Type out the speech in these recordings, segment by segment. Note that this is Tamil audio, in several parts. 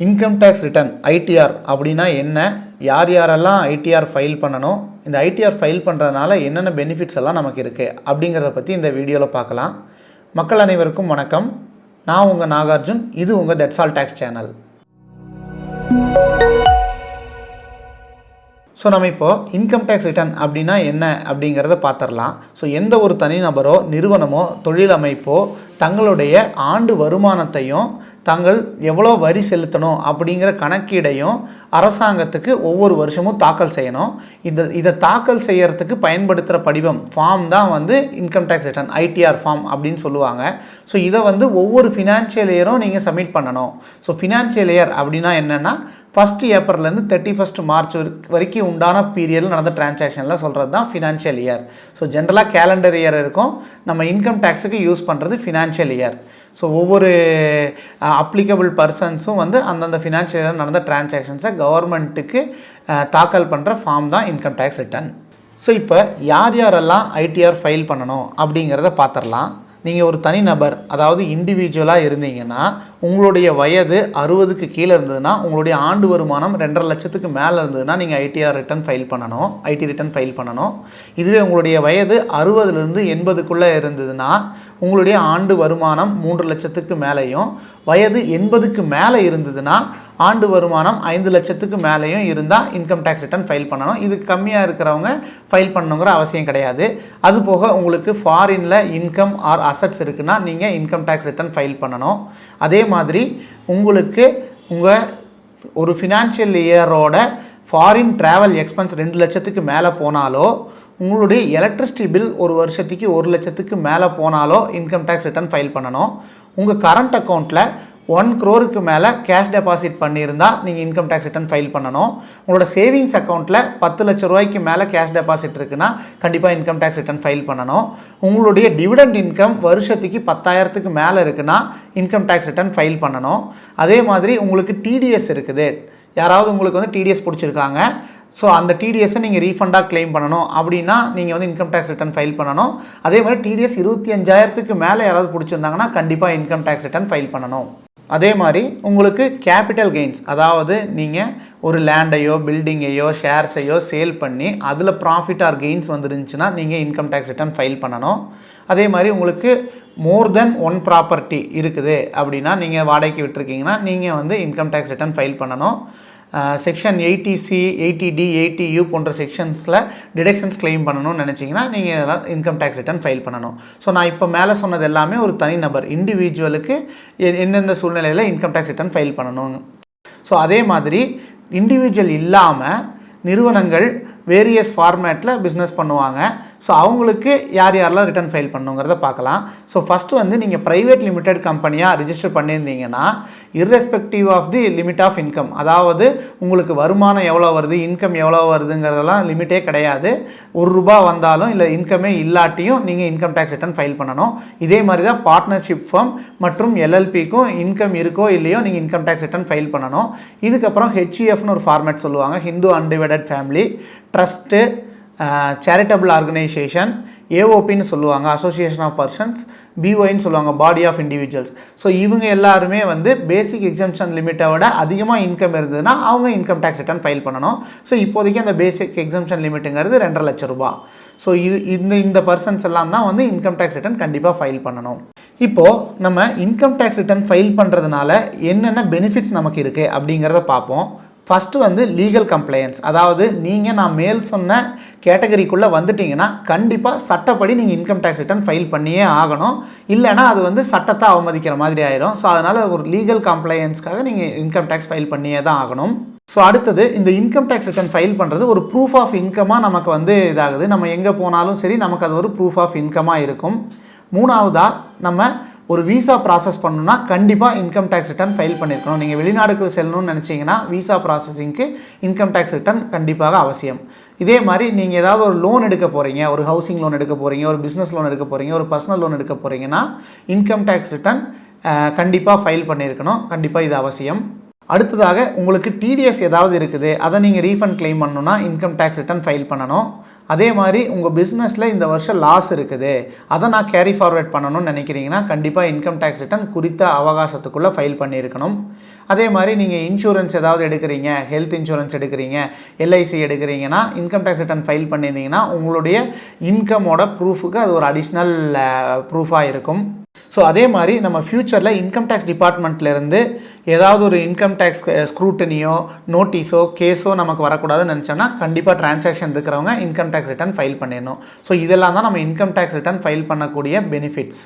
இன்கம் டேக்ஸ் ரிட்டர்ன் ஐடிஆர் அப்படின்னா என்ன, யார் யாரெல்லாம் ஐடிஆர் ஃபைல் பண்ணணும், இந்த ஐடிஆர் ஃபைல் பண்ணுறதுனால என்னென்ன பெனிஃபிட்ஸ் எல்லாம் நமக்கு இருக்குது அப்படிங்கிறத பற்றி இந்த வீடியோவில் பார்க்கலாம். மக்கள் அனைவருக்கும் வணக்கம். நான் உங்கள் நாகார்ஜுன். இது உங்கள் that's all tax channel. So நம்ம இப்போது இன்கம் டேக்ஸ் ரிட்டர்ன் அப்படின்னா என்ன அப்படிங்கிறத பார்த்துடலாம். ஸோ எந்த ஒரு தனிநபரோ நிறுவனமோ தொழிலமைப்போ தங்களுடைய ஆண்டு வருமானத்தையும் தாங்கள் எவ்வளோ வரி செலுத்தணும் அப்படிங்கிற கணக்கீடையும் அரசாங்கத்துக்கு ஒவ்வொரு வருஷமும் தாக்கல் செய்யணும். இதை தாக்கல் செய்யறதுக்கு பயன்படுத்துகிற படிவம் ஃபார்ம் தான் income tax return ITR form அப்படின்னு சொல்லுவாங்க. ஸோ இதை ஒவ்வொரு ஃபினான்ஷியல் இயரும் நீங்கள் சப்மிட் பண்ணணும். ஸோ ஃபினான்ஷியல் இயர் அப்படின்னா என்னென்னா 1 ஏப்ரல்லேருந்து 31 மார்ச் வரைக்கும் உண்டான பீரியடில் நடந்த டிரான்சாக்ஷனில் சொல்கிறது தான் ஃபினான்ஷியல் இயர். ஸோ ஜென்ரலாக கேலண்டர் இயர் இருக்கும். நம்ம இன்கம் டேக்ஸுக்கு யூஸ் பண்ணுறது ஃபினான்ஷியல் இயர். ஸோ ஒவ்வொரு அப்ளிகபிள் பர்சன்ஸும் அந்தந்த ஃபினான்ஷியல் இயர் நடந்த டிரான்சாக்ஷன்ஸை கவர்மெண்ட்டுக்கு தாக்கல் பண்ணுற ஃபார்ம் தான் இன்கம் டேக்ஸ் ரிட்டர்ன். ஸோ இப்போ யார் யாரெல்லாம் ஐடிஆர் ஃபைல் பண்ணணும் அப்படிங்கிறத பார்த்துடலாம். நீங்கள் ஒரு தனிநபர், அதாவது இண்டிவிஜுவலாக இருந்தீங்கன்னா உங்களுடைய வயது 60க்கு கீழே இருந்ததுன்னா, உங்களுடைய ஆண்டு வருமானம் 2.5 லட்சத்துக்கு மேலே இருந்ததுன்னா நீங்கள் ஐடிஆர் ரிட்டர்ன் ஃபைல் பண்ணணும், ஐடி ரிட்டர்ன் ஃபைல் பண்ணணும். இதுவே உங்களுடைய வயது 60லேருந்து 80க்குள்ளே இருந்ததுன்னா உங்களுடைய ஆண்டு வருமானம் 3 லட்சத்துக்கு மேலேயும், வயது 80க்கு மேலே இருந்ததுன்னா ஆண்டு வருமானம் 5 லட்சத்துக்கு மேலேயும் இருந்தால் இன்கம் டேக்ஸ் ரிட்டர்ன் ஃபைல் பண்ணணும். இதுக்கு கம்மியாக இருக்கிறவங்க ஃபைல் பண்ணணுங்கிற அவசியம் கிடையாது. அதுபோக உங்களுக்கு ஃபாரினில் இன்கம் ஆர் அசட்ஸ் இருக்குன்னா நீங்கள் இன்கம் டேக்ஸ் ரிட்டர்ன் ஃபைல் பண்ணணும். அதே மாதிரி உங்களுக்கு உங்கள் ஒரு ஃபினான்ஷியல் இயரோட ஃபாரின் ட்ராவல் எக்ஸ்பென்ஸ் 2 லட்சத்துக்கு மேலே போனாலோ, உங்களுடைய எலக்ட்ரிசிட்டி பில் ஒரு வருஷத்துக்கு 1 லட்சத்துக்கு மேலே போனாலோ இன்கம் டேக்ஸ் ரிட்டர்ன் ஃபைல் பண்ணணும். உங்கள் கரண்ட் அக்கௌண்ட்டில் 1 crore மேலே கேஷ் டெபாசிட் பண்ணியிருந்தால் நீங்கள் இன்கம் டேக்ஸ் ரிட்டர்ன் ஃபைல் பண்ணணும். உங்களோட சேவிங்ஸ் அக்கௌண்ட்டில் 10 லட்ச ரூபாய்க்கு மேலே கேஷ் டெபாசிட் இருக்குன்னா கண்டிப்பாக இன்கம் டேக்ஸ் ரிட்டர்ன் ஃபைல் பண்ணணும். உங்களுடைய டிவிடெண்ட் இன்கம் வருஷத்துக்கு 10,000க்கு மேலே இருக்குன்னா இன்கம் டேக்ஸ் ரிட்டர்ன் ஃபைல் பண்ணணும். அதே மாதிரி உங்களுக்கு டிடிஎஸ் இருக்குது, யாராவது உங்களுக்கு டிடிஎஸ் பிடிச்சிருக்காங்க, ஸோ அந்த டிடிஎஸ்ஸை நீங்கள் ரீஃபண்டாக கிளைம் பண்ணணும் அப்படின்னா நீங்கள் இன்கம் டேக்ஸ் ரிட்டர்ன் ஃபைல் பண்ணணும். அதே மாதிரி டிடிஎஸ் 25,000க்கு மேலே யாராவது பிடிச்சிருந்தாங்கன்னா கண்டிப்பாக இன்கம் டேக்ஸ் ரிட்டர்ன் ஃபைல் பண்ணணும். அதே மாதிரி உங்களுக்கு கேபிட்டல் கெயின்ஸ், அதாவது நீங்கள் ஒரு லேண்டையோ பில்டிங்கையோ ஷேர்ஸையோ சேல் பண்ணி அதில் ப்ராஃபிட் ஆர் கெயின்ஸ் வந்துருந்துச்சுன்னா நீங்கள் இன்கம் டேக்ஸ் ரிட்டர்ன் ஃபைல் பண்ணணும். அதே மாதிரி உங்களுக்கு மோர் தென் 1 ப்ராப்பர்ட்டி இருக்குது அப்படின்னா, நீங்கள் வாடகைக்கு விட்டுருக்கீங்கன்னா நீங்கள் இன்கம் டேக்ஸ் ரிட்டர்ன் ஃபைல் பண்ணணும். செக்ஷன் 80C 80D 80U போன்ற செக்ஷன்ஸில் டிடக்ஷன்ஸ் கிளைம் பண்ணணும்னு நினச்சிங்கன்னா நீங்கள் இதெல்லாம் இன்கம் டேக்ஸ் ரிட்டர்ன் ஃபைல் பண்ணணும். ஸோ நான் இப்போ மேலே சொன்னது எல்லாமே ஒரு தனிநபர் இண்டிவிஜுவலுக்கு எந்தெந்த சூழ்நிலையில் இன்கம் டேக்ஸ் ரிட்டர்ன் ஃபைல் பண்ணணும். ஸோ அதே மாதிரி இண்டிவிஜுவல் இல்லாமல் நிறுவனங்கள் வேரியஸ் ஃபார்மேட்டில் பிஸ்னஸ் பண்ணுவாங்க. ஸோ அவங்களுக்கு யார் யாரெல்லாம் ரிட்டர்ன் ஃபைல் பண்ணுங்கிறத பார்க்கலாம். ஸோ ஃபஸ்ட்டு நீங்கள் ப்ரைவேட் லிமிடெட் கம்பெனியாக ரிஜிஸ்டர் பண்ணியிருந்தீங்கன்னா irrespective of the limit of income, அதாவது உங்களுக்கு வருமானம் எவ்வளோ வருது, இன்கம் எவ்வளோ வருதுங்கிறதெல்லாம் லிமிட்டே கிடையாது. ₹1 வந்தாலும் இல்லை இன்கமே இல்லாட்டியும் நீங்கள் இன்கம் டேக்ஸ் ரிட்டர்ன் ஃபைல் பண்ணணும். இதே மாதிரி தான் பார்ட்னர்ஷிப் ஃபார்ம் மற்றும் எல்எல்பிக்கும் இன்கம் இருக்கோ இல்லையோ நீங்கள் இன்கம் டேக்ஸ் ரிட்டர்ன் ஃபைல் பண்ணணும். இதுக்கப்புறம் ஹெச்இஎஃப்னு ஒரு ஃபார்மேட் சொல்லுவாங்க, Hindu undivided family trust, charitable organisation, ஏஓபின்னு சொல்லுவாங்க அசோசியேஷன் ஆஃப் பர்சன்ஸ், பிஒய்ன்னு சொல்லுவாங்க பாடி ஆஃப் இண்டிவிஜுவல்ஸ். ஸோ இவங்க எல்லாருமே பேசிக் எக்ஸம்ஷன் லிமிட்டை விட அதிகமாக இன்கம் இருந்ததுன்னா அவங்க இன்கம் டேக்ஸ் ரிட்டர்ன் ஃபைல் பண்ணணும். ஸோ இப்போதைக்கு அந்த பேசிக் எக்ஸம்ஷன் லிமிட்டுங்கிறது 2.5 லட்ச ரூபா. ஸோ இந்த பர்சன்ஸ் எல்லாம் தான் இன்கம் டேக்ஸ் ரிட்டர்ன் கண்டிப்பாக ஃபைல் பண்ணணும். இப்போது நம்ம இன்கம் டேக்ஸ் ரிட்டர்ன் ஃபைல் பண்ணுறதுனால என்னென்ன பெனிஃபிட்ஸ் நமக்கு இருக்குது அப்படிங்கிறத பார்ப்போம். ஃபஸ்ட்டு லீகல் கம்ப்ளையன்ஸ், அதாவது நீங்கள் நான் மேல் சொன்ன கேட்டகரிக்குள்ளே வந்துட்டிங்கன்னா கண்டிப்பாக சட்டப்படி நீங்கள் இன்கம் டேக்ஸ் ரிட்டர்ன் ஃபைல் பண்ணியே ஆகணும். இல்லைனா அது சட்டத்தை அவமதிக்கிற மாதிரி ஆயிரும். ஸோ அதனால் ஒரு லீகல் கம்ப்ளையன்ஸ்க்காக நீங்கள் இன்கம் டேக்ஸ் ஃபைல் பண்ணியே தான் ஆகணும். ஸோ அடுத்தது இந்த இன்கம் டேக்ஸ் ரிட்டர்ன் ஃபைல் பண்ணுறது ஒரு ப்ரூஃப் ஆஃப் இன்கமாக நமக்கு இதாகுது. நம்ம எங்கே போனாலும் சரி நமக்கு அது ஒரு ப்ரூஃப் ஆஃப் இன்கமாக இருக்கும். மூணாவதாக நம்ம ஒரு விசா ப்ராசஸ் பண்ணணும்னா கண்டிப்பாக இன்கம் டேக்ஸ் ரிட்டர்ன் ஃபைல் பண்ணியிருக்கணும். நீங்கள் வெளிநாடுகள் செல்லணும்னு நினச்சிங்கன்னா விசா ப்ராசஸிங்க்கு இன்கம் டேக்ஸ் ரிட்டர்ன் கண்டிப்பாக அவசியம். இதே மாதிரி நீங்கள் ஏதாவது ஒரு லோன் எடுக்க போகிறீங்க, ஒரு ஹவுசிங் லோன் எடுக்க போகிறீங்க, ஒரு பிஸ்னஸ் லோன் எடுக்க போகிறீங்க, ஒரு பர்சனல் லோன் எடுக்க போகிறீங்கன்னா இன்கம் டேக்ஸ் ரிட்டர்ன் கண்டிப்பாக ஃபைல் பண்ணியிருக்கணும். கண்டிப்பாக இது அவசியம். அடுத்ததாக உங்களுக்கு டிடிஎஸ் ஏதாவது இருக்குது, அதை நீங்கள் ரீஃபண்ட் கிளைம் பண்ணணுன்னா இன்கம் டேக்ஸ் ரிட்டர்ன் ஃபைல் பண்ணணும். அதே மாதிரி உங்கள் பிஸ்னஸில் இந்த வருஷம் லாஸ் இருக்குது, அதை நான் கேரி ஃபார்வர்ட் பண்ணணும்னு நினைக்கிறீங்கன்னா கண்டிப்பாக இன்கம் டேக்ஸ் ரிட்டர்ன் குறித்த அவகாசத்துக்குள்ளே ஃபைல் பண்ணியிருக்கணும். அதே மாதிரி நீங்கள் இன்சூரன்ஸ் ஏதாவது எடுக்கிறீங்க, ஹெல்த் இன்சூரன்ஸ் எடுக்கிறீங்க, எல்ஐசி எடுக்கிறீங்கன்னா இன்கம் டேக்ஸ் ரிட்டர்ன் ஃபைல் பண்ணியிருந்தீங்கன்னா உங்களுடைய இன்கமோட ப்ரூஃபுக்கு அது ஒரு அடிஷ்னல் ப்ரூஃபாக இருக்கும். ஸோ அதே மாதிரி நம்ம ஃப்யூச்சரில் இன்கம் டேக்ஸ் டிபார்ட்மெண்ட்லேருந்து ஏதாவது ஒரு இன்கம் டேக்ஸ் ஸ்க்ரூட்டனியோ நோட்டீஸோ கேஸோ நமக்கு வரக்கூடாதுன்னு நினச்சோன்னா கண்டிப்பாக டிரான்சாக்ஷன் இருக்கிறவங்க இன்கம் டேக்ஸ் ரிட்டர்ன் ஃபைல் பண்ணிடணும். ஸோ இதெல்லாம் தான் நம்ம இன்கம் டேக்ஸ் ரிட்டர்ன் ஃபைல் பண்ணக்கூடிய பெனிஃபிட்ஸ்.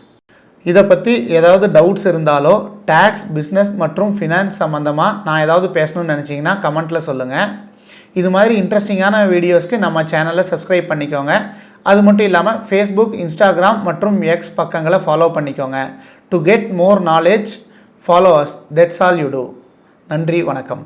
இதை பற்றி ஏதாவது டவுட்ஸ் இருந்தாலோ டேக்ஸ், பிஸ்னஸ் மற்றும் ஃபினான்ஸ் சம்மந்தமாக நான் ஏதாவது பேசணும்னு நினச்சிங்கன்னா கமெண்ட்டில் சொல்லுங்கள். இது மாதிரி இன்ட்ரெஸ்டிங்கான வீடியோஸ்க்கு நம்ம சேனலை சப்ஸ்கிரைப் பண்ணிக்கோங்க. அது மட்டும் இல்லாமல் ஃபேஸ்புக், இன்ஸ்டாகிராம் மற்றும் எக்ஸ் பக்கங்களை ஃபாலோ பண்ணிக்கோங்க. To get more knowledge follow us. That's all you do. நன்றி, வணக்கம்.